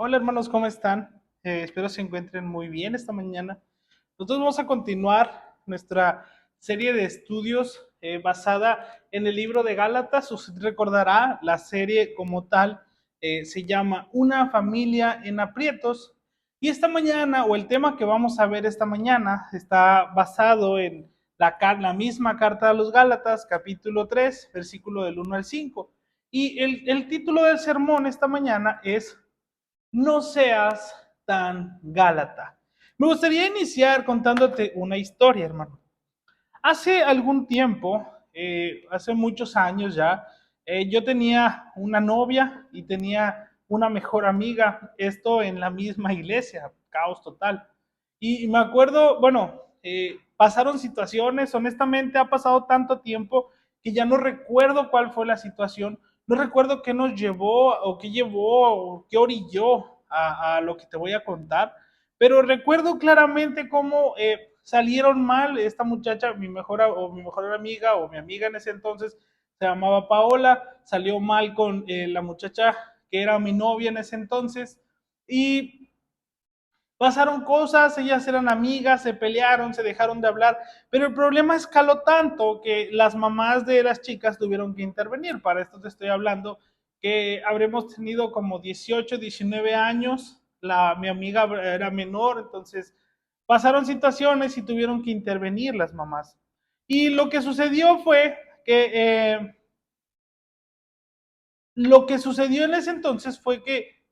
Hola hermanos, ¿cómo están? Espero se encuentren muy bien esta mañana. Nosotros vamos a continuar nuestra serie de estudios basada en el libro de Gálatas. Usted recordará, la serie como tal se llama Una familia en aprietos. Y esta mañana, o el tema que vamos a ver esta mañana, está basado en la misma carta a los Gálatas, capítulo 3, versículo del 1 al 5. Y el título del sermón esta mañana es no seas tan gálata. Me gustaría iniciar contándote una historia, hermano. Hace algún tiempo, hace muchos años ya, yo tenía una novia y tenía una mejor amiga, esto en la misma iglesia, caos total. Y me acuerdo, bueno, pasaron situaciones, honestamente ha pasado tanto tiempo que ya no recuerdo cuál fue la situación, no recuerdo qué nos llevó o qué llevó o qué orilló a lo que te voy a contar, pero recuerdo claramente cómo salieron mal esta muchacha, mi mejor amiga o mi amiga en ese entonces se llamaba Paola, salió mal con la muchacha que era mi novia en ese entonces y pasaron cosas, ellas eran amigas, se pelearon, se dejaron de hablar, pero el problema escaló tanto que las mamás de las chicas tuvieron que intervenir. Para esto te estoy hablando que habremos tenido como 18, 19 años, mi amiga era menor, entonces pasaron situaciones y tuvieron que intervenir las mamás. Y lo que sucedió fue que lo que sucedió en ese entonces fue que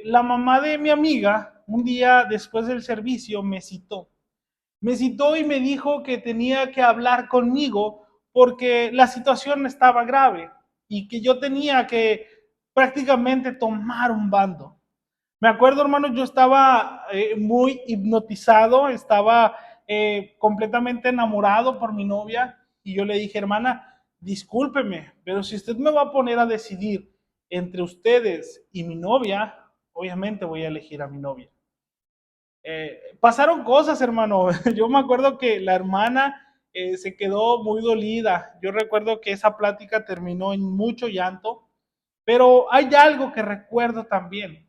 la mamá de mi amiga, un día después del servicio, me citó y me dijo que tenía que hablar conmigo porque la situación estaba grave y que yo tenía que prácticamente tomar un bando. Me acuerdo, hermano, yo estaba muy hipnotizado, estaba completamente enamorado por mi novia y yo le dije, hermana, discúlpeme, pero si usted me va a poner a decidir entre ustedes y mi novia, obviamente voy a elegir a mi novia. Pasaron cosas, hermano. Yo me acuerdo que la hermana se quedó muy dolida. Yo recuerdo que esa plática terminó en mucho llanto, pero hay algo que recuerdo también.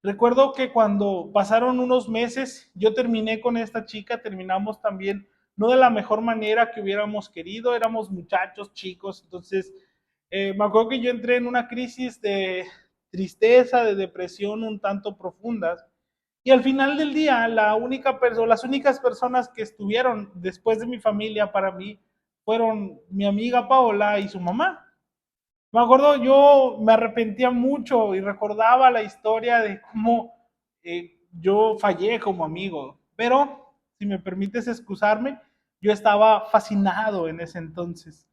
Recuerdo que cuando pasaron unos meses, yo terminé con esta chica, terminamos también no de la mejor manera que hubiéramos querido, éramos muchachos chicos, entonces me acuerdo que yo entré en una crisis de tristeza, de depresión un tanto profundas. Y al final del día, las únicas personas que estuvieron después de mi familia para mí fueron mi amiga Paola y su mamá. Me acuerdo, yo me arrepentía mucho y recordaba la historia de cómo yo fallé como amigo. Pero, si me permites excusarme, yo estaba fascinado en ese entonces.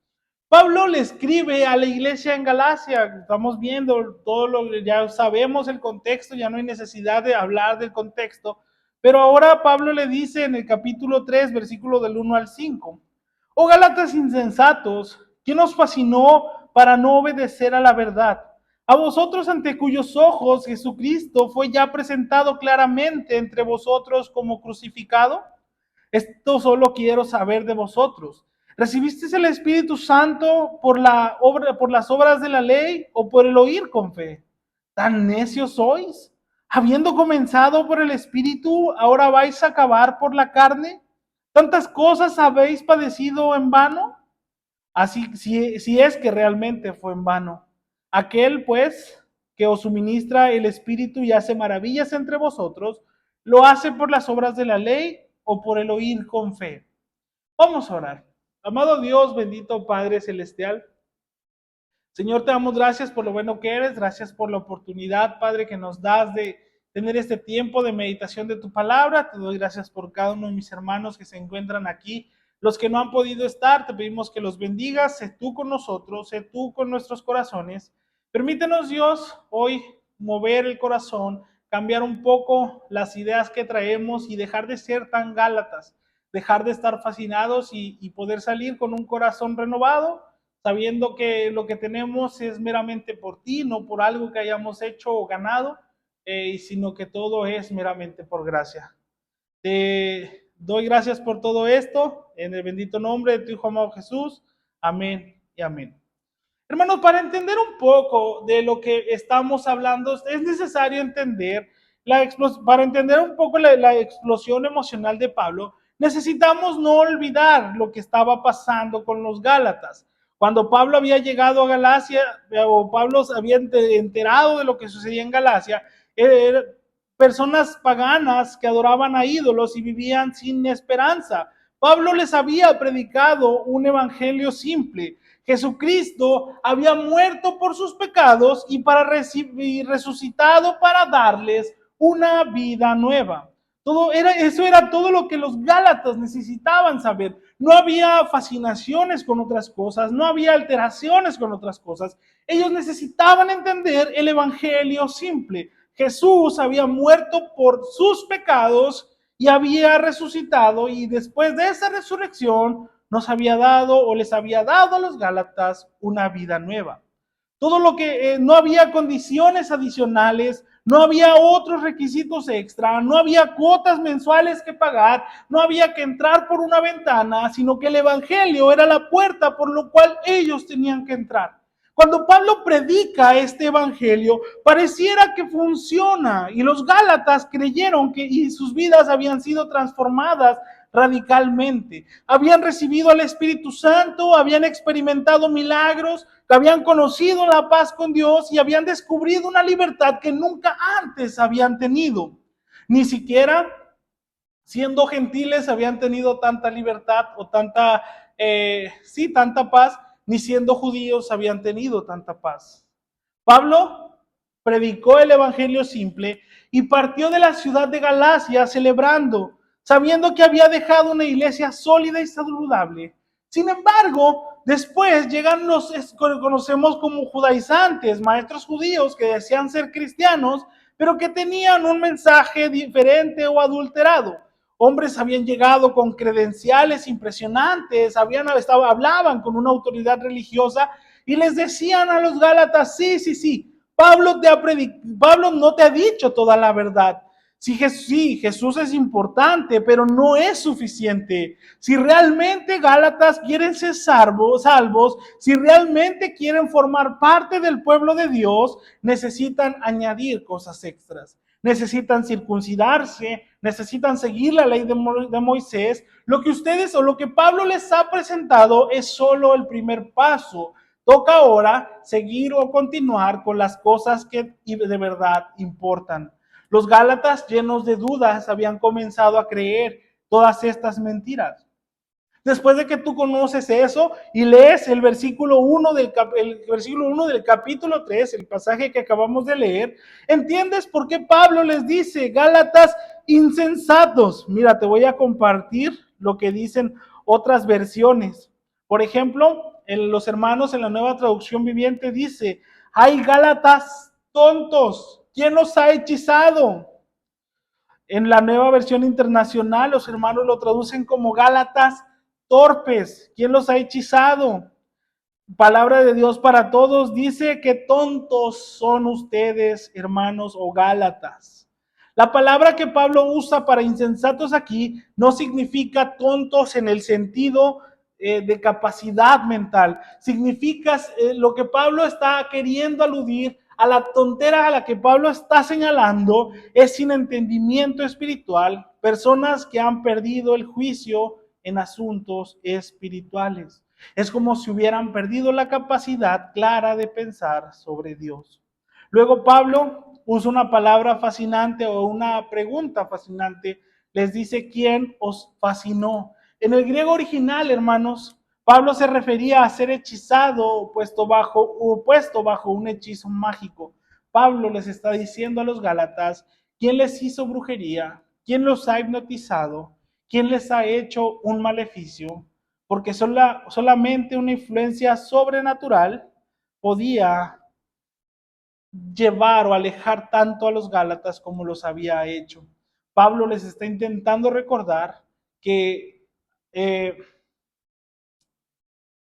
Pablo le escribe a la iglesia en Galacia, estamos viendo todo lo que ya sabemos el contexto, ya no hay necesidad de hablar del contexto, pero ahora Pablo le dice en el capítulo 3, versículo del 1 al 5, oh Gálatas insensatos, ¿quién os fascinó para no obedecer a la verdad? A vosotros ante cuyos ojos Jesucristo fue ya presentado claramente entre vosotros como crucificado. Esto solo quiero saber de vosotros. ¿Recibisteis el Espíritu Santo por las obras de la ley o por el oír con fe? ¿Tan necios sois? Habiendo comenzado por el Espíritu, ¿ahora vais a acabar por la carne? ¿Tantas cosas habéis padecido en vano? Así, si es que realmente fue en vano. Aquel, pues, que os suministra el Espíritu y hace maravillas entre vosotros, ¿lo hace por las obras de la ley o por el oír con fe? Vamos a orar. Amado Dios, bendito Padre Celestial, Señor, te damos gracias por lo bueno que eres, gracias por la oportunidad, Padre, que nos das de tener este tiempo de meditación de tu palabra. Te doy gracias por cada uno de mis hermanos que se encuentran aquí. Los que no han podido estar, te pedimos que los bendigas. Sé tú con nosotros, sé tú con nuestros corazones. Permítenos, Dios, hoy mover el corazón, cambiar un poco las ideas que traemos y dejar de ser tan gálatas, dejar de estar fascinados y poder salir con un corazón renovado, sabiendo que lo que tenemos es meramente por ti, no por algo que hayamos hecho o ganado, sino que todo es meramente por gracia. Te doy gracias por todo esto, en el bendito nombre de tu Hijo amado Jesús. Amén y amén. Hermanos, para entender un poco de lo que estamos hablando, es necesario entender, para entender un poco la explosión emocional de Pablo, necesitamos no olvidar lo que estaba pasando con los Gálatas. Cuando Pablo había llegado a Galacia, o Pablo se había enterado de lo que sucedía en Galacia, eran personas paganas que adoraban a ídolos y vivían sin esperanza. Pablo les había predicado un evangelio simple. Jesucristo había muerto por sus pecados y para recibir, resucitado para darles una vida nueva. Eso era todo lo que los Gálatas necesitaban saber. No había fascinaciones con otras cosas, no había alteraciones con otras cosas. Ellos necesitaban entender el evangelio simple. Jesús había muerto por sus pecados y había resucitado, y después de esa resurrección nos había dado o les había dado a los Gálatas una vida nueva. Todo lo que no había condiciones adicionales, no había otros requisitos extra, no había cuotas mensuales que pagar, no había que entrar por una ventana, sino que el evangelio era la puerta por lo cual ellos tenían que entrar. Cuando Pablo predica este evangelio, pareciera que funciona, y los Gálatas creyeron que y sus vidas habían sido transformadas radicalmente. Habían recibido al Espíritu Santo, habían experimentado milagros, habían conocido la paz con Dios y habían descubierto una libertad que nunca antes habían tenido. Ni siquiera siendo gentiles habían tenido tanta libertad o tanta paz, ni siendo judíos habían tenido tanta paz. Pablo predicó el evangelio simple y partió de la ciudad de Galacia celebrando, sabiendo que había dejado una iglesia sólida y saludable. Sin embargo, después llegan los que conocemos como judaizantes, maestros judíos que decían ser cristianos, pero que tenían un mensaje diferente o adulterado. Hombres habían llegado con credenciales impresionantes, hablaban con una autoridad religiosa y les decían a los Gálatas, sí, Pablo no te ha dicho toda la verdad. Sí, Jesús es importante, pero no es suficiente. Si realmente Gálatas quieren ser salvos, si realmente quieren formar parte del pueblo de Dios, necesitan añadir cosas extras. Necesitan circuncidarse, necesitan seguir la ley de Moisés. Lo que ustedes o lo que Pablo les ha presentado es solo el primer paso. Toca ahora seguir o continuar con las cosas que de verdad importan. Los Gálatas, llenos de dudas, habían comenzado a creer todas estas mentiras. Después de que tú conoces eso y lees el versículo 1 del capítulo 3, el pasaje que acabamos de leer, entiendes por qué Pablo les dice, Gálatas insensatos. Mira, te voy a compartir lo que dicen otras versiones. Por ejemplo, los hermanos en la Nueva Traducción Viviente dice, hay Gálatas tontos, ¿quién los ha hechizado? En la Nueva Versión Internacional, los hermanos lo traducen como Gálatas torpes. ¿Quién los ha hechizado? Palabra de Dios para todos dice que tontos son ustedes, hermanos, o Gálatas. La palabra que Pablo usa para insensatos aquí no significa tontos en el sentido de capacidad mental. Significa lo que Pablo está queriendo aludir a la tontera a la que Pablo está señalando es sin entendimiento espiritual, personas que han perdido el juicio en asuntos espirituales. Es como si hubieran perdido la capacidad clara de pensar sobre Dios. Luego Pablo usa una palabra fascinante o una pregunta fascinante. Les dice, ¿quién os fascinó? En el griego original, hermanos, Pablo se refería a ser hechizado o puesto bajo un hechizo mágico. Pablo les está diciendo a los Gálatas, ¿quién les hizo brujería? ¿Quién los ha hipnotizado? ¿Quién les ha hecho un maleficio? Porque solamente una influencia sobrenatural podía llevar o alejar tanto a los Gálatas como los había hecho. Pablo les está intentando recordar eh,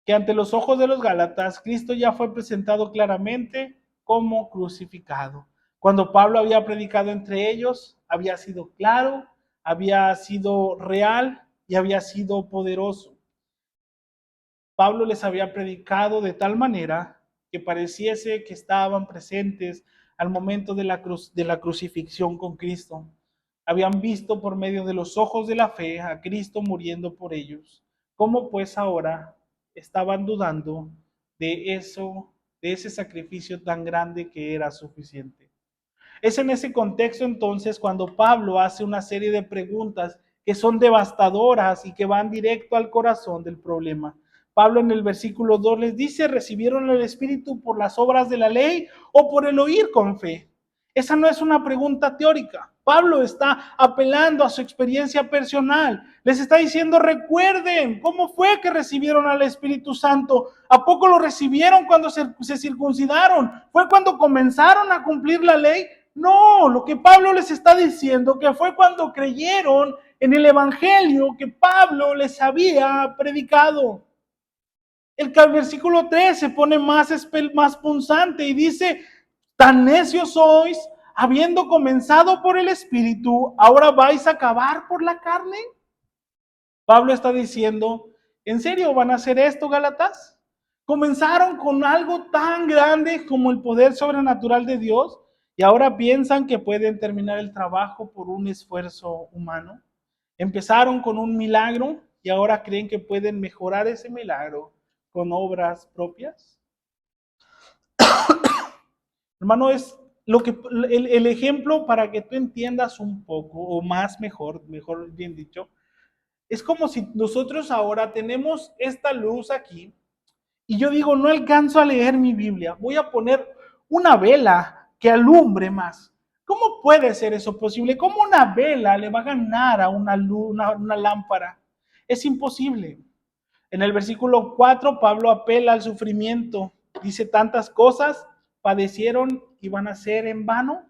que ante los ojos de los Gálatas, Cristo ya fue presentado claramente como crucificado. Cuando Pablo había predicado entre ellos, había sido claro, había sido real y había sido poderoso. Pablo les había predicado de tal manera que pareciese que estaban presentes al momento de la crucifixión con Cristo. Habían visto por medio de los ojos de la fe a Cristo muriendo por ellos. ¿Cómo pues ahora estaban dudando de eso, de ese sacrificio tan grande que era suficiente? Es en ese contexto entonces cuando Pablo hace una serie de preguntas que son devastadoras y que van directo al corazón del problema. Pablo en el versículo 2 les dice, ¿recibieron el Espíritu por las obras de la ley o por el oír con fe? Esa no es una pregunta teórica. Pablo está apelando a su experiencia personal. Les está diciendo, recuerden cómo fue que recibieron al Espíritu Santo. ¿A poco lo recibieron cuando se circuncidaron? ¿Fue cuando comenzaron a cumplir la ley? No, lo que Pablo les está diciendo que fue cuando creyeron en el evangelio que Pablo les había predicado. El versículo 3 se pone más punzante y dice, tan necios sois, habiendo comenzado por el Espíritu, ¿ahora vais a acabar por la carne? Pablo está diciendo, ¿en serio van a hacer esto, Gálatas? Comenzaron con algo tan grande como el poder sobrenatural de Dios y ahora piensan que pueden terminar el trabajo por un esfuerzo humano. Empezaron con un milagro y ahora creen que pueden mejorar ese milagro con obras propias. Hermano, es lo que el ejemplo para que tú entiendas un poco o más mejor bien dicho, es como si nosotros ahora tenemos esta luz aquí y yo digo, no alcanzo a leer mi Biblia, voy a poner una vela que alumbre más. ¿Cómo puede ser eso posible? ¿Cómo una vela le va a ganar a una luz, una lámpara? Es imposible. En el versículo 4, Pablo apela al sufrimiento. Dice, tantas cosas padecieron y van a ser en vano.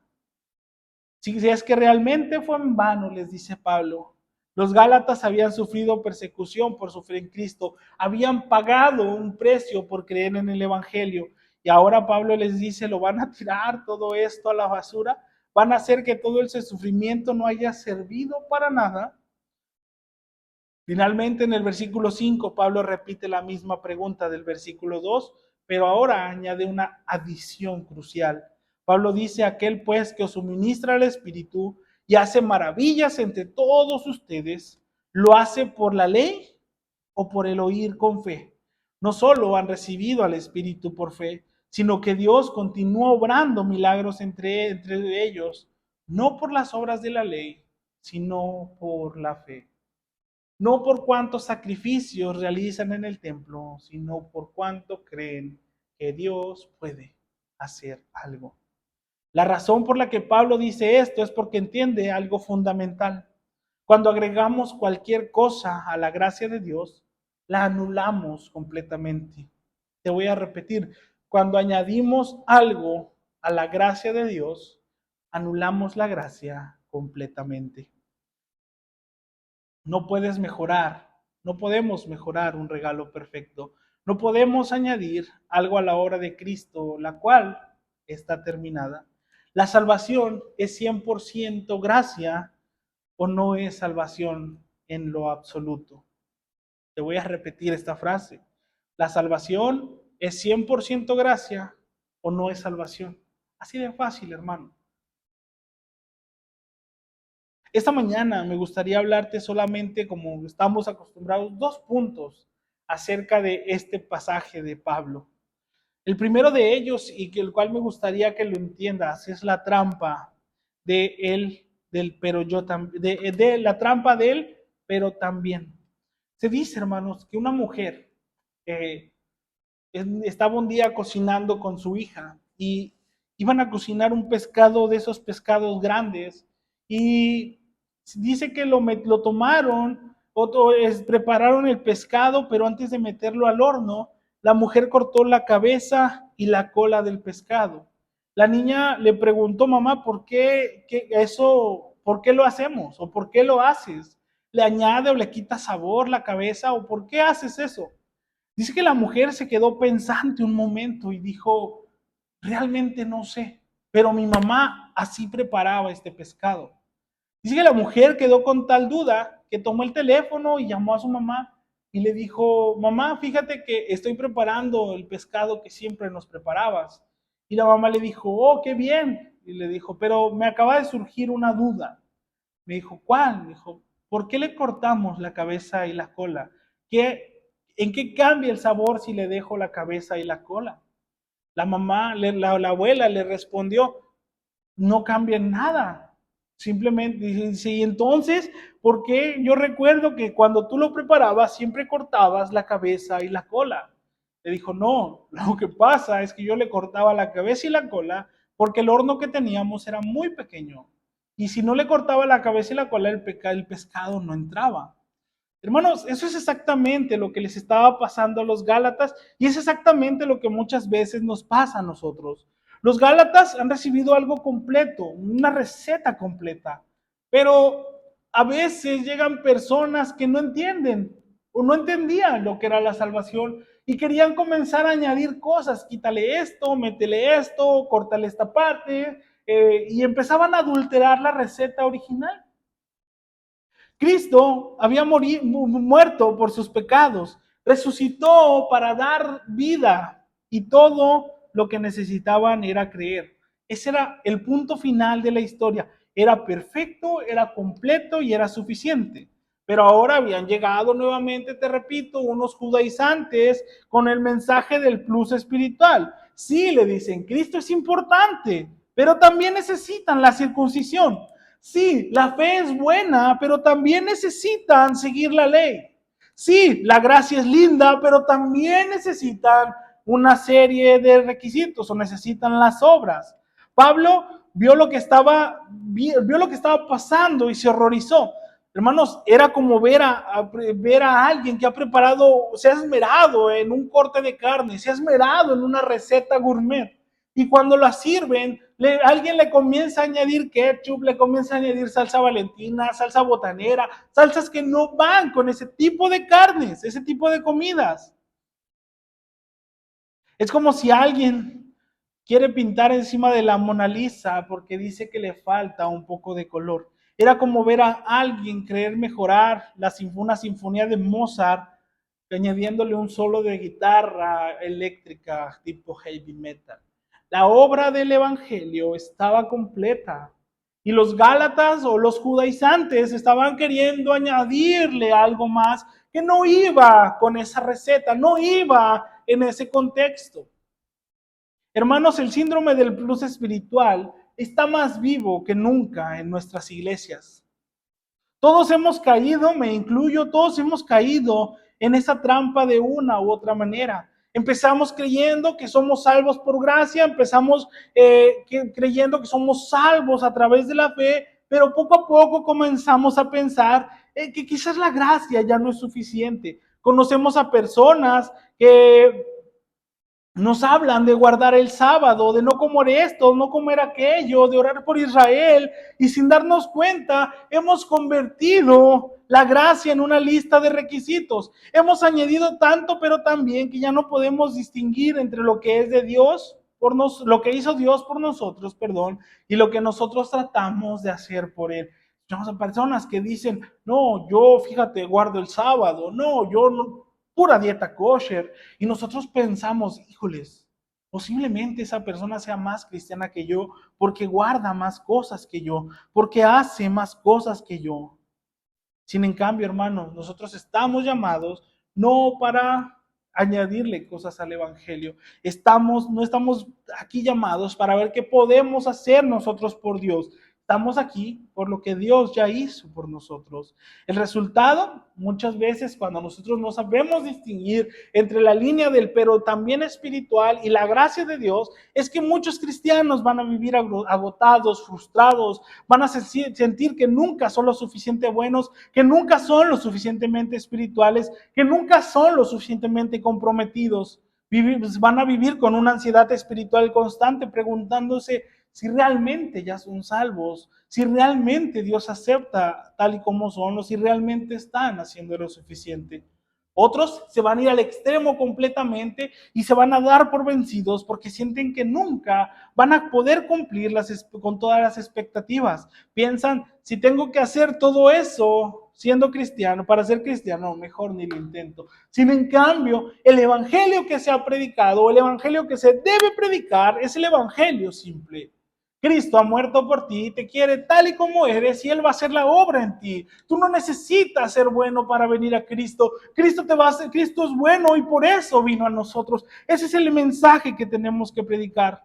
Si es que realmente fue en vano, les dice Pablo. Los Gálatas habían sufrido persecución por sufrir en Cristo, habían pagado un precio por creer en el Evangelio. Y ahora Pablo les dice, lo van a tirar todo esto a la basura, van a hacer que todo ese sufrimiento no haya servido para nada. Finalmente, en el versículo 5, Pablo repite la misma pregunta del versículo 2, pero ahora añade una adición crucial. Pablo dice, aquel pues que os suministra el Espíritu y hace maravillas entre todos ustedes, ¿lo hace por la ley o por el oír con fe? No solo han recibido al Espíritu por fe, sino que Dios continúa obrando milagros entre ellos, no por las obras de la ley, sino por la fe. No por cuántos sacrificios realizan en el templo, sino por cuánto creen que Dios puede hacer algo. La razón por la que Pablo dice esto es porque entiende algo fundamental. Cuando agregamos cualquier cosa a la gracia de Dios, la anulamos completamente. Te voy a repetir, cuando añadimos algo a la gracia de Dios, anulamos la gracia completamente. No puedes mejorar, no podemos mejorar un regalo perfecto. No podemos añadir algo a la obra de Cristo, la cual está terminada. La salvación es 100% gracia o no es salvación en lo absoluto. Te voy a repetir esta frase. La salvación es 100% gracia o no es salvación. Así de fácil, hermano. Esta mañana me gustaría hablarte solamente, como estamos acostumbrados, 2 puntos acerca de este pasaje de Pablo. El primero de ellos, y que el cual me gustaría que lo entiendas, es la trampa de él, del pero yo también, de la trampa de él, pero también. Se dice, hermanos, que una mujer estaba un día cocinando con su hija y iban a cocinar un pescado de esos pescados grandes y dice que lo tomaron, prepararon el pescado, pero antes de meterlo al horno, la mujer cortó la cabeza y la cola del pescado. La niña le preguntó, mamá, ¿por qué lo hacemos? ¿O por qué lo haces? ¿Le añade o le quita sabor la cabeza? ¿O por qué haces eso? Dice que la mujer se quedó pensante un momento y dijo, realmente no sé, pero mi mamá así preparaba este pescado. Dice que la mujer quedó con tal duda que tomó el teléfono y llamó a su mamá y le dijo, mamá, fíjate que estoy preparando el pescado que siempre nos preparabas. Y la mamá le dijo, oh, qué bien. Y le dijo, pero me acaba de surgir una duda. Me dijo, ¿cuál? Me dijo, ¿por qué le cortamos la cabeza y la cola? ¿En qué cambia el sabor si le dejo la cabeza y la cola? La mamá, la abuela le respondió, no cambia en nada. Simplemente dice, y entonces, ¿por qué? Yo recuerdo que cuando tú lo preparabas, siempre cortabas la cabeza y la cola. Le dijo, no, lo que pasa es que yo le cortaba la cabeza y la cola porque el horno que teníamos era muy pequeño. Y si no le cortaba la cabeza y la cola, el pescado no entraba. Hermanos, eso es exactamente lo que les estaba pasando a los Gálatas y es exactamente lo que muchas veces nos pasa a nosotros. Los Gálatas han recibido algo completo, una receta completa, pero a veces llegan personas que no entienden o no entendían lo que era la salvación y querían comenzar a añadir cosas, quítale esto, métele esto, córtale esta parte, y empezaban a adulterar la receta original. Cristo había muerto por sus pecados, resucitó para dar vida y todo lo que necesitaban era creer. Ese era el punto final de la historia. Era perfecto, era completo y era suficiente. Pero ahora habían llegado nuevamente, te repito, unos judaizantes con el mensaje del plus espiritual. Sí, le dicen, Cristo es importante, pero también necesitan la circuncisión. Sí, la fe es buena, pero también necesitan seguir la ley. Sí, la gracia es linda, pero también necesitan una serie de requisitos o necesitan las obras. Pablo vio lo que estaba pasando y se horrorizó. Hermanos, era como ver a alguien que ha preparado, se ha esmerado en un corte de carne, se ha esmerado en una receta gourmet. Y cuando la sirven, alguien le comienza a añadir ketchup, le comienza a añadir salsa valentina, salsa botanera, salsas que no van con ese tipo de carnes, ese tipo de comidas. Es como si alguien quiere pintar encima de la Mona Lisa porque dice que le falta un poco de color. Era como ver a alguien querer mejorar una sinfonía de Mozart añadiéndole un solo de guitarra eléctrica tipo heavy metal. La obra del Evangelio estaba completa y los Gálatas o los judaizantes estaban queriendo añadirle algo más que no iba con esa receta, no iba en ese contexto. Hermanos, el síndrome del plus espiritual está más vivo que nunca en nuestras iglesias. Todos hemos caído, me incluyo, todos hemos caído en esa trampa de una u otra manera. Empezamos creyendo que somos salvos por gracia, empezamos creyendo que somos salvos a través de la fe, pero poco a poco comenzamos a pensar que quizás la gracia ya no es suficiente. Conocemos a personas que nos hablan de guardar el sábado, de no comer esto, no comer aquello, de orar por Israel, y sin darnos cuenta hemos convertido la gracia en una lista de requisitos. Hemos añadido tanto, pero también que ya no podemos distinguir entre lo que es de Dios, lo que hizo Dios por nosotros, perdón, y lo que nosotros tratamos de hacer por Él. Son personas que dicen, no, yo fíjate, guardo el sábado, no, yo no, pura dieta kosher. Y nosotros pensamos, híjoles, posiblemente esa persona sea más cristiana que yo porque guarda más cosas que yo, porque hace más cosas que yo. Sin en cambio, hermanos, nosotros estamos llamados no para añadirle cosas al Evangelio. No estamos aquí llamados para ver qué podemos hacer nosotros por Dios. Estamos aquí por lo que Dios ya hizo por nosotros. El resultado, muchas veces cuando nosotros no sabemos distinguir entre la línea del pero también espiritual y la gracia de Dios, es que muchos cristianos van a vivir agotados, frustrados, van a sentir que nunca son lo suficiente buenos, que nunca son lo suficientemente espirituales, que nunca son lo suficientemente comprometidos. Van a vivir con una ansiedad espiritual constante, preguntándose si realmente ya son salvos, si realmente Dios acepta tal y como son, o si realmente están haciendo lo suficiente. Otros se van a ir al extremo completamente y se van a dar por vencidos porque sienten que nunca van a poder cumplir con todas las expectativas. Piensan, si tengo que hacer todo eso, siendo cristiano, para ser cristiano, mejor ni lo intento. Sin en cambio, el evangelio que se ha predicado, el evangelio que se debe predicar, es el evangelio simple. Cristo ha muerto por ti, te quiere tal y como eres y Él va a hacer la obra en ti. Tú no necesitas ser bueno para venir a Cristo. Cristo es bueno y por eso vino a nosotros. Ese es el mensaje que tenemos que predicar.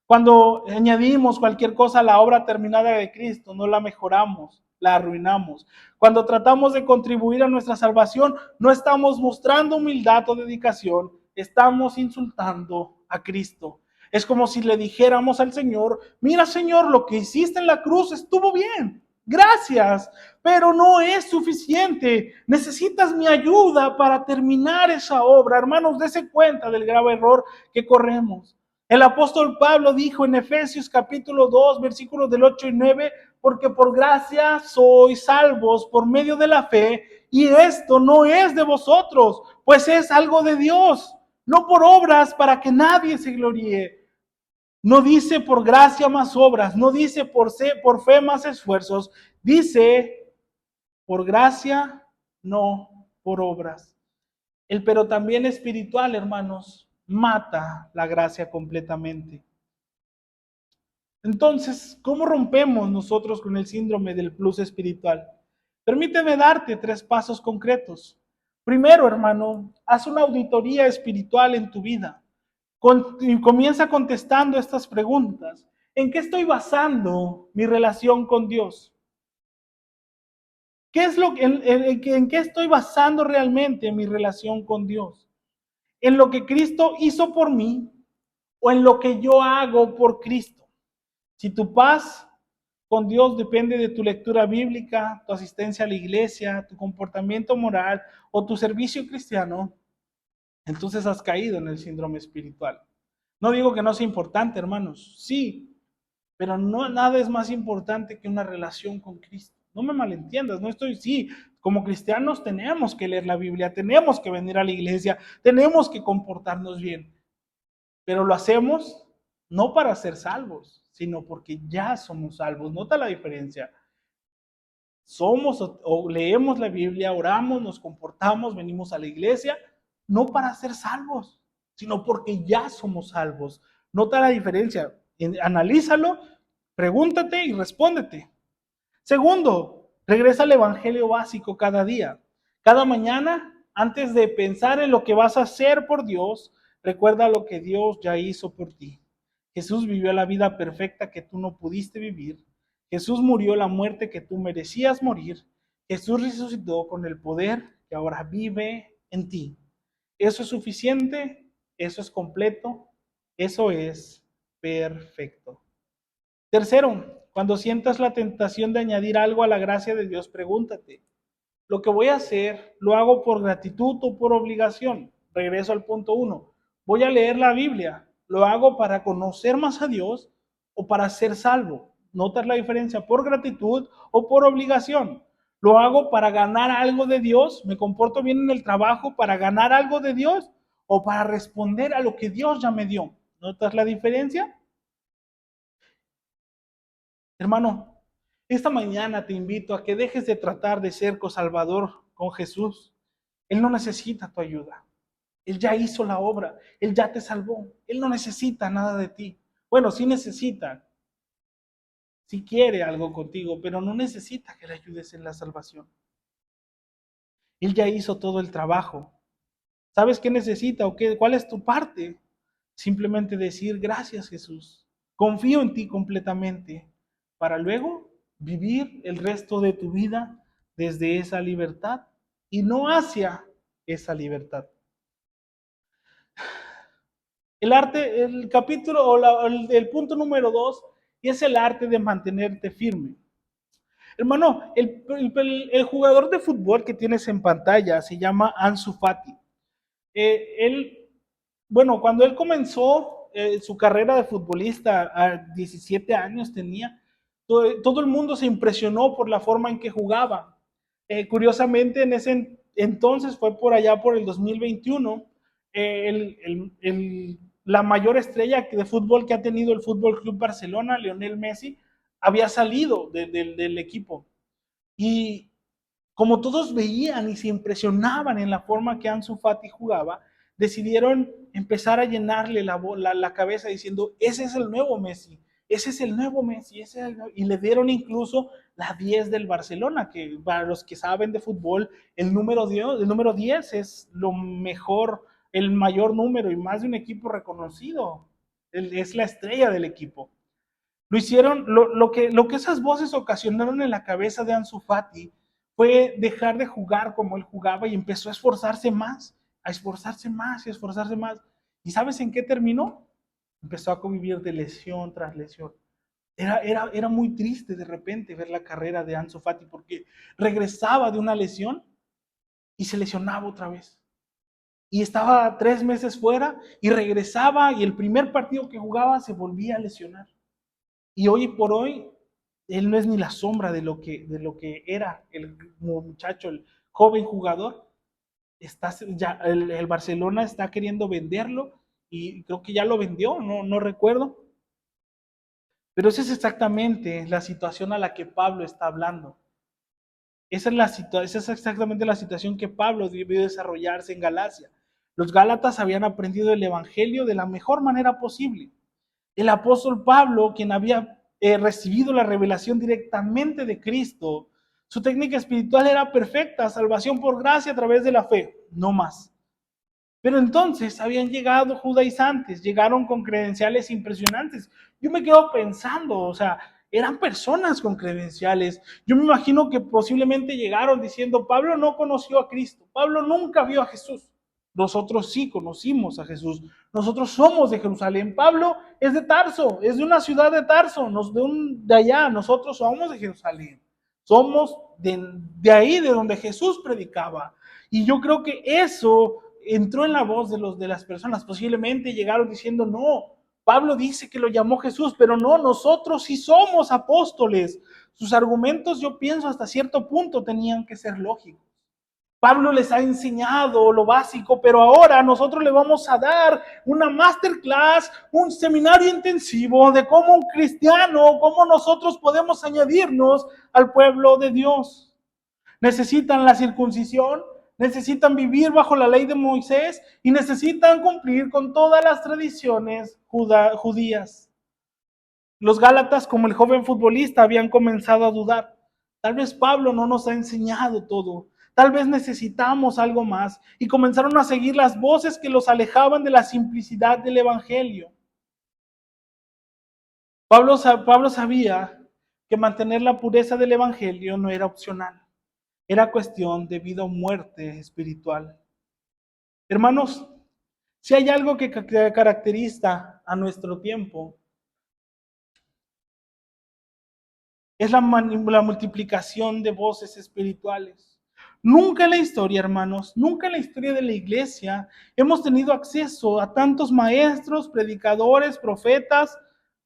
Cuando añadimos cualquier cosa a la obra terminada de Cristo, no la mejoramos, la arruinamos. Cuando tratamos de contribuir a nuestra salvación, no estamos mostrando humildad o dedicación, estamos insultando a Cristo. Es como si le dijéramos al Señor, mira Señor, lo que hiciste en la cruz estuvo bien, gracias, pero no es suficiente. Necesitas mi ayuda para terminar esa obra. Hermanos, dése cuenta del grave error que corremos. El apóstol Pablo dijo en Efesios capítulo 2, versículos del 8 y 9, porque por gracia sois salvos por medio de la fe, y esto no es de vosotros, pues es algo de Dios, no por obras para que nadie se gloríe. No dice por gracia más obras, no dice por fe más esfuerzos, dice por gracia, no por obras. El pero también espiritual, hermanos, mata la gracia completamente. Entonces, ¿cómo rompemos nosotros con el síndrome del plus espiritual? Permíteme darte 3 pasos concretos. Primero, hermano, haz una auditoría espiritual en tu vida. Comienza contestando estas preguntas. ¿En qué estoy basando mi relación con Dios? ¿En qué estoy basando realmente mi relación con Dios? ¿En lo que Cristo hizo por mí o en lo que yo hago por Cristo? Si tu paz con Dios depende de tu lectura bíblica, tu asistencia a la iglesia, tu comportamiento moral o tu servicio cristiano, entonces has caído en el síndrome espiritual. No digo que no sea importante, hermanos, sí, pero no nada es más importante que una relación con Cristo. No me malentiendas, no estoy, sí, como cristianos tenemos que leer la Biblia, tenemos que venir a la iglesia, tenemos que comportarnos bien, pero lo hacemos no para ser salvos, sino porque ya somos salvos. ¿Nota la diferencia? Somos o leemos la Biblia, oramos, nos comportamos, venimos a la iglesia, no para ser salvos, sino porque ya somos salvos. Nota la diferencia. Analízalo, pregúntate y respóndete. Segundo, regresa al evangelio básico cada día. Cada mañana, antes de pensar en lo que vas a hacer por Dios, recuerda lo que Dios ya hizo por ti. Jesús vivió la vida perfecta que tú no pudiste vivir. Jesús murió la muerte que tú merecías morir. Jesús resucitó con el poder que ahora vive en ti. Eso es suficiente, eso es completo, eso es perfecto. Tercero, cuando sientas la tentación de añadir algo a la gracia de Dios, pregúntate, ¿lo que voy a hacer lo hago por gratitud o por obligación? Regreso al punto 1. Voy a leer la Biblia, ¿lo hago para conocer más a Dios o para ser salvo? ¿Notas la diferencia? ¿Por gratitud o por obligación? ¿Lo hago para ganar algo de Dios? ¿Me comporto bien en el trabajo para ganar algo de Dios o para responder a lo que Dios ya me dio? ¿Notas la diferencia? Hermano, esta mañana te invito a que dejes de tratar de ser cosalvador con Jesús. Él no necesita tu ayuda. Él ya hizo la obra. Él ya te salvó. Él no necesita nada de ti. Bueno, sí necesita, sí quiere algo contigo, pero no necesita que le ayudes en la salvación. Él ya hizo todo el trabajo. ¿Sabes qué necesita o cuál es tu parte? Simplemente decir gracias, Jesús. Confío en ti completamente para luego vivir el resto de tu vida desde esa libertad y no hacia esa libertad. El capítulo o el punto número 2 es el arte de mantenerte firme. Hermano, el jugador de fútbol que tienes en pantalla se llama Ansu Fati. Él, bueno, cuando él comenzó su carrera de futbolista a 17 años tenía, todo el mundo se impresionó por la forma en que jugaba. Curiosamente, en ese entonces fue por allá por el 2021, la mayor estrella de fútbol que ha tenido el Fútbol Club Barcelona, Lionel Messi, había salido del equipo. Y Como todos veían y se impresionaban en la forma que Ansu Fati jugaba, decidieron empezar a llenarle la cabeza diciendo, ese es el nuevo Messi, ese es el nuevo Messi, ese es el nuevo... Y le dieron incluso la 10 del Barcelona, que para los que saben de fútbol, el número 10 es lo mejor, el mayor número y más de un equipo reconocido. Es la estrella del equipo. Lo hicieron, lo que esas voces ocasionaron en la cabeza de Ansu Fati fue dejar de jugar como él jugaba y empezó a esforzarse más, a esforzarse más y a esforzarse más. ¿Y sabes en qué terminó? Empezó a convivir de lesión tras lesión. Era muy triste de repente ver la carrera de Ansu Fati porque regresaba de una lesión y se lesionaba otra vez. Y estaba 3 meses fuera y regresaba y el primer partido que jugaba se volvía a lesionar. Y hoy por hoy, él no es ni la sombra de lo que era el muchacho, el joven jugador. El Barcelona está queriendo venderlo y creo que ya lo vendió, no recuerdo. Pero esa es exactamente la situación a la que Pablo está hablando. Esa es exactamente la situación que Pablo debió desarrollarse en Galacia. Los Gálatas habían aprendido el Evangelio de la mejor manera posible. El apóstol Pablo, quien había recibido la revelación directamente de Cristo, su técnica espiritual era perfecta, salvación por gracia a través de la fe, no más. Pero entonces habían llegado judaizantes, llegaron con credenciales impresionantes. Yo me quedo pensando, o sea, eran personas con credenciales. Yo me imagino que posiblemente llegaron diciendo, Pablo no conoció a Cristo, Pablo nunca vio a Jesús. Nosotros sí conocimos a Jesús. Nosotros somos de Jerusalén. Pablo es de Tarso, es de una ciudad de Tarso, de allá. Nosotros somos de Jerusalén. Somos de ahí, de donde Jesús predicaba. Y yo creo que eso entró en la voz de las personas. Posiblemente llegaron diciendo, no, Pablo dice que lo llamó Jesús, pero no, nosotros sí somos apóstoles. Sus argumentos, yo pienso, hasta cierto punto tenían que ser lógicos. Pablo les ha enseñado lo básico, pero ahora nosotros le vamos a dar una masterclass, un seminario intensivo de cómo un cristiano, cómo nosotros podemos añadirnos al pueblo de Dios. Necesitan la circuncisión, necesitan vivir bajo la ley de Moisés y necesitan cumplir con todas las tradiciones judías. Los Gálatas, como el joven futbolista, habían comenzado a dudar. Tal vez Pablo no nos ha enseñado todo. Tal vez necesitamos algo más. Y comenzaron a seguir las voces que los alejaban de la simplicidad del Evangelio. Pablo sabía que mantener la pureza del Evangelio no era opcional. Era cuestión de vida o muerte espiritual. Hermanos, si hay algo que caracteriza a nuestro tiempo, es la multiplicación de voces espirituales. Nunca en la historia, hermanos, nunca en la historia de la iglesia hemos tenido acceso a tantos maestros, predicadores, profetas,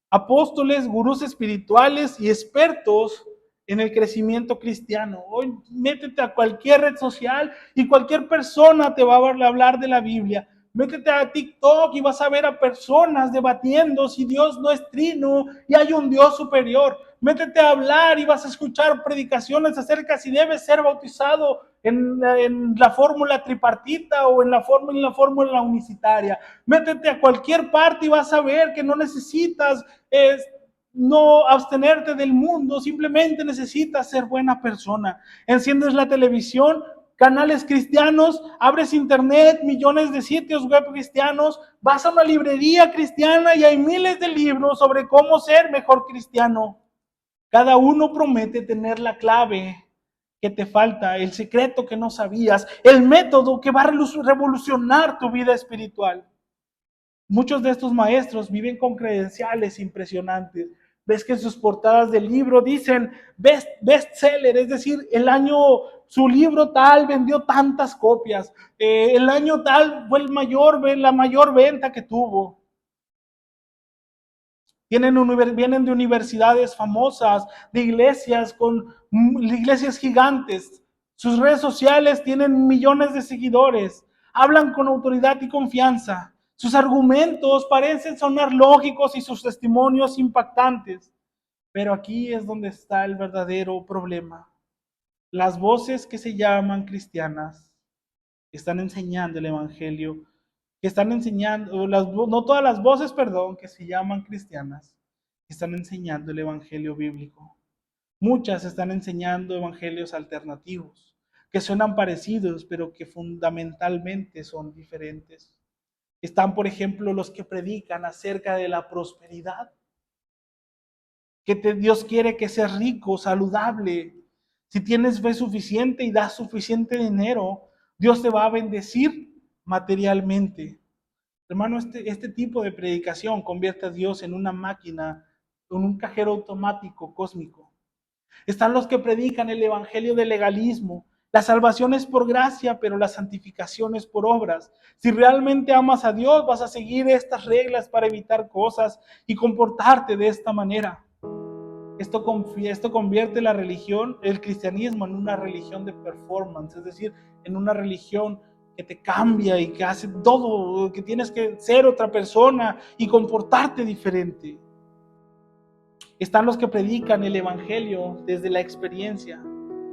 apóstoles, gurús espirituales y expertos en el crecimiento cristiano. Hoy métete a cualquier red social y cualquier persona te va a hablar de la Biblia. Métete a TikTok y vas a ver a personas debatiendo si Dios no es trino y hay un Dios superior. Métete a hablar y vas a escuchar predicaciones acerca si debes ser bautizado en la fórmula tripartita o en la fórmula unicitaria. Métete a cualquier parte y vas a ver que no necesitas no abstenerte del mundo, simplemente necesitas ser buena persona. Enciendes la televisión, canales cristianos, abres internet, millones de sitios web cristianos, vas a una librería cristiana y hay miles de libros sobre cómo ser mejor cristiano. Cada uno promete tener la clave que te falta, el secreto que no sabías, el método que va a revolucionar tu vida espiritual. Muchos de estos maestros viven con credenciales impresionantes. Ves que en sus portadas del libro dicen bestseller, es decir, el año, su libro tal vendió tantas copias, el año tal fue la mayor venta que tuvo. Vienen de universidades famosas, de iglesias gigantes. Sus redes sociales tienen millones de seguidores. Hablan con autoridad y confianza. Sus argumentos parecen sonar lógicos y sus testimonios impactantes. Pero aquí es donde está el verdadero problema. Las voces que se llaman cristianas, que están enseñando el Evangelio, que están enseñando, no todas las voces, perdón, que se llaman cristianas, que están enseñando el Evangelio bíblico. Muchas están enseñando evangelios alternativos, que suenan parecidos, pero que fundamentalmente son diferentes. Están, por ejemplo, los que predican acerca de la prosperidad, que Dios quiere que seas rico, saludable. Si tienes fe suficiente y das suficiente dinero, Dios te va a bendecir materialmente. Hermano, este tipo de predicación convierte a Dios en una máquina, en un cajero automático cósmico. Están los que predican el evangelio del legalismo. La salvación es por gracia, pero la santificación es por obras. Si realmente amas a Dios, vas a seguir estas reglas para evitar cosas y comportarte de esta manera. Esto convierte la religión, el cristianismo, en una religión de performance, es decir, en una religión que te cambia y que hace todo, que tienes que ser otra persona y comportarte diferente. Están los que predican el evangelio desde la experiencia.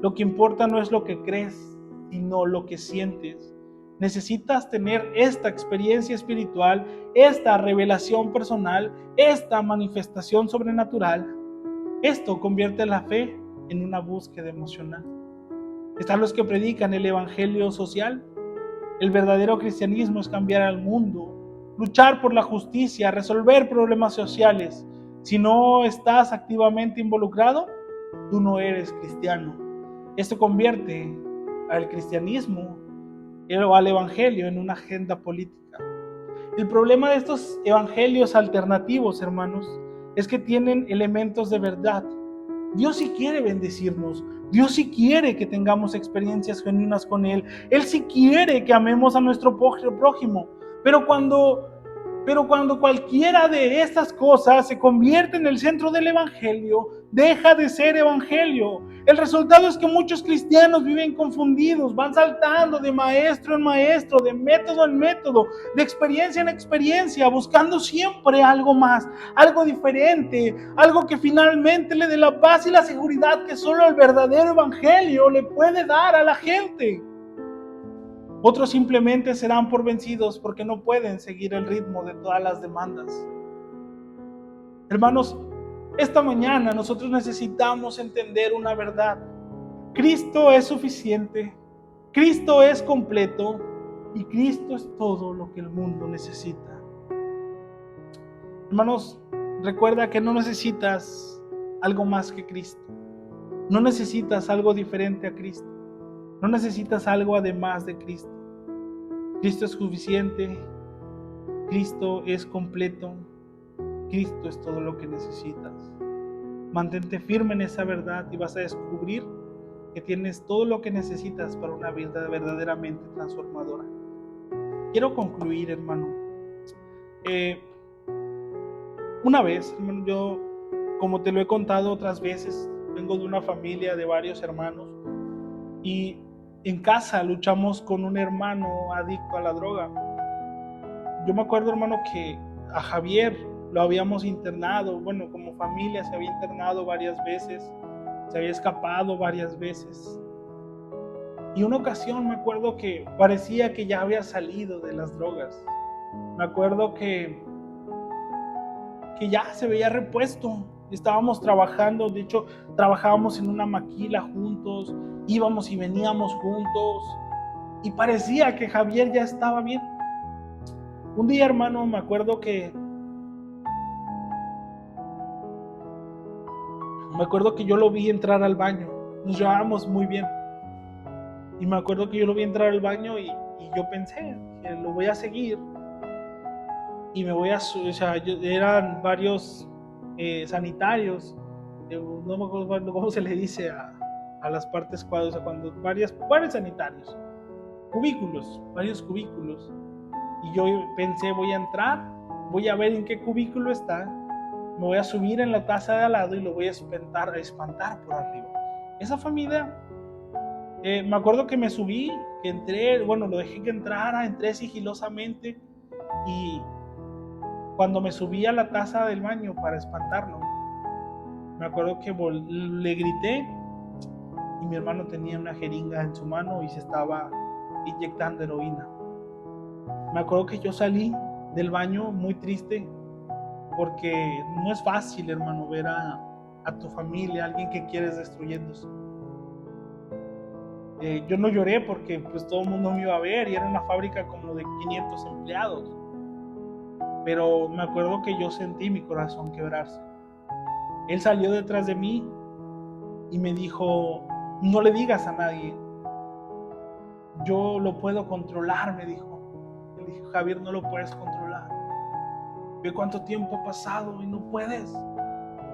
Lo que importa no es lo que crees, sino lo que sientes. Necesitas tener esta experiencia espiritual, esta revelación personal, esta manifestación sobrenatural. Esto convierte la fe en una búsqueda emocional. Están los que predican el evangelio social. El verdadero cristianismo es cambiar al mundo, luchar por la justicia, resolver problemas sociales. Si no estás activamente involucrado, tú no eres cristiano. Esto convierte al cristianismo o al evangelio en una agenda política. El problema de estos evangelios alternativos, hermanos, es que tienen elementos de verdad. Dios sí quiere bendecirnos. Dios sí quiere que tengamos experiencias genuinas con Él. Él sí quiere que amemos a nuestro prójimo. Pero cuando cualquiera de estas cosas se convierte en el centro del evangelio, deja de ser evangelio. El resultado es que muchos cristianos viven confundidos, van saltando de maestro en maestro, de método en método, de experiencia en experiencia, buscando siempre algo más, algo diferente, algo que finalmente le dé la paz y la seguridad que solo el verdadero evangelio le puede dar a la gente. Otros simplemente se dan por vencidos porque no pueden seguir el ritmo de todas las demandas. Hermanos, esta mañana nosotros necesitamos entender una verdad. Cristo es suficiente, Cristo es completo y Cristo es todo lo que el mundo necesita. Hermanos, recuerda que no necesitas algo más que Cristo. No necesitas algo diferente a Cristo. No necesitas algo además de Cristo. Cristo es suficiente. Cristo es completo. Cristo es todo lo que necesitas. Mantente firme en esa verdad y vas a descubrir que tienes todo lo que necesitas para una vida verdaderamente transformadora. Quiero concluir, hermano. Una vez, hermano, yo, como te lo he contado otras veces, vengo de una familia de varios hermanos y en casa luchamos con un hermano adicto a la droga. Yo me acuerdo, hermano, que a Javier lo habíamos internado, bueno, como familia se había internado varias veces, se había escapado varias veces. Y una ocasión me acuerdo que parecía que ya había salido de las drogas. Me acuerdo que ya se veía repuesto. Estábamos trabajando, de hecho, trabajábamos en una maquila juntos, íbamos y veníamos juntos, y parecía que Javier ya estaba bien. Un día, hermano, me acuerdo que yo lo vi entrar al baño. Nos llevábamos muy bien. Y me acuerdo que yo lo vi entrar al baño y yo pensé que lo voy a seguir. Y me voy a, o sea, eran varios sanitarios, no me acuerdo cómo se le dice a las partes cuadros, cuando varios sanitarios, varios cubículos. Y yo pensé, voy a entrar, voy a ver en qué cubículo está, me voy a subir en la taza de al lado y lo voy a espantar por arriba. Esa fue mi idea. Me acuerdo que me subí, que entré, bueno, lo dejé que entrara, entré sigilosamente y cuando me subí a la taza del baño para espantarlo, me acuerdo que le grité y mi hermano tenía una jeringa en su mano y se estaba inyectando heroína. Me acuerdo que yo salí del baño muy triste porque no es fácil, hermano, ver a tu familia, a alguien que quieres destruyéndose. Yo no lloré porque pues todo el mundo me iba a ver y era una fábrica como de 500 empleados. Pero me acuerdo que yo sentí mi corazón quebrarse. Él salió detrás de mí y me dijo, no le digas a nadie, yo lo puedo controlar, me dijo. Le dije, Javier, no lo puedes controlar. Ve cuánto tiempo ha pasado y no puedes.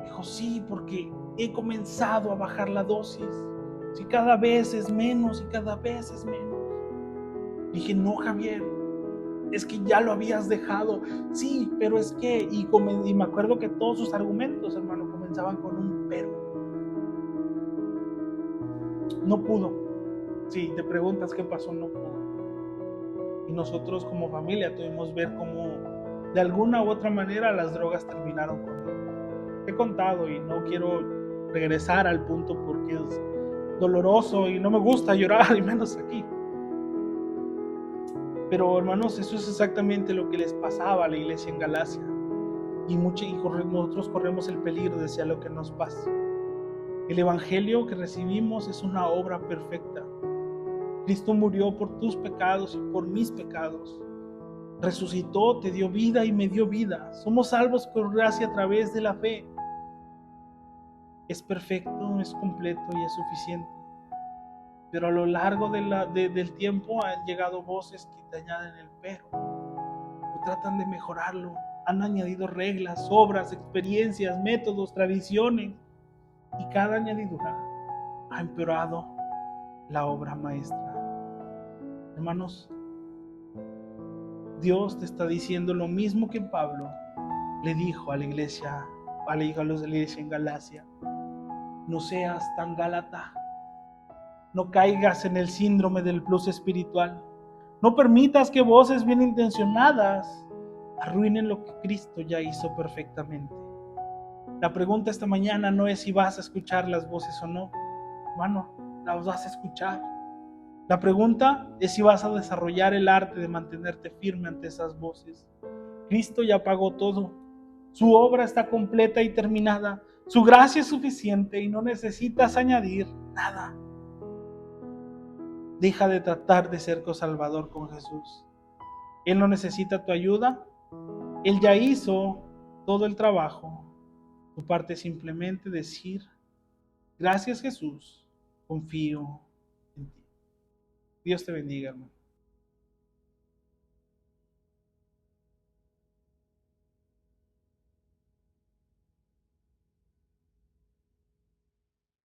Dijo, sí, porque he comenzado a bajar la dosis. Si cada vez es menos y cada vez es menos. Dije, no, Javier, es que ya lo habías dejado. Sí, pero es que, y me acuerdo que todos sus argumentos, hermano, comenzaban con un pero. No pudo. Si te preguntas qué pasó, no pudo. Y nosotros como familia tuvimos ver cómo de alguna u otra manera las drogas terminaron con él. Te he contado y no quiero regresar al punto porque es doloroso y no me gusta llorar, y menos aquí. Pero hermanos, eso es exactamente lo que les pasaba a la iglesia en Galacia. Y nosotros corremos el peligro de ser lo que nos pasa. El evangelio que recibimos es una obra perfecta. Cristo murió por tus pecados y por mis pecados. Resucitó, te dio vida y me dio vida. Somos salvos por gracia a través de la fe. Es perfecto, es completo y es suficiente. Pero a lo largo del tiempo han llegado voces que te añaden el pero, o tratan de mejorarlo. Han añadido reglas, obras, experiencias, métodos, tradiciones, y cada añadidura ha empeorado la obra maestra. Hermanos, Dios te está diciendo lo mismo que Pablo le dijo a la iglesia, a los de la iglesia en Galacia. No seas tan gálata. No caigas en el síndrome del plus espiritual. No permitas que voces bien intencionadas arruinen lo que Cristo ya hizo perfectamente. La pregunta esta mañana no es si vas a escuchar las voces o no. Hermano, las vas a escuchar. La pregunta es si vas a desarrollar el arte de mantenerte firme ante esas voces. Cristo ya pagó todo. Su obra está completa y terminada. Su gracia es suficiente y no necesitas añadir nada. Deja de tratar de ser cosalvador con Jesús. Él no necesita tu ayuda. Él ya hizo todo el trabajo. Tu parte es simplemente decir, gracias Jesús, confío en ti. Dios te bendiga, hermano.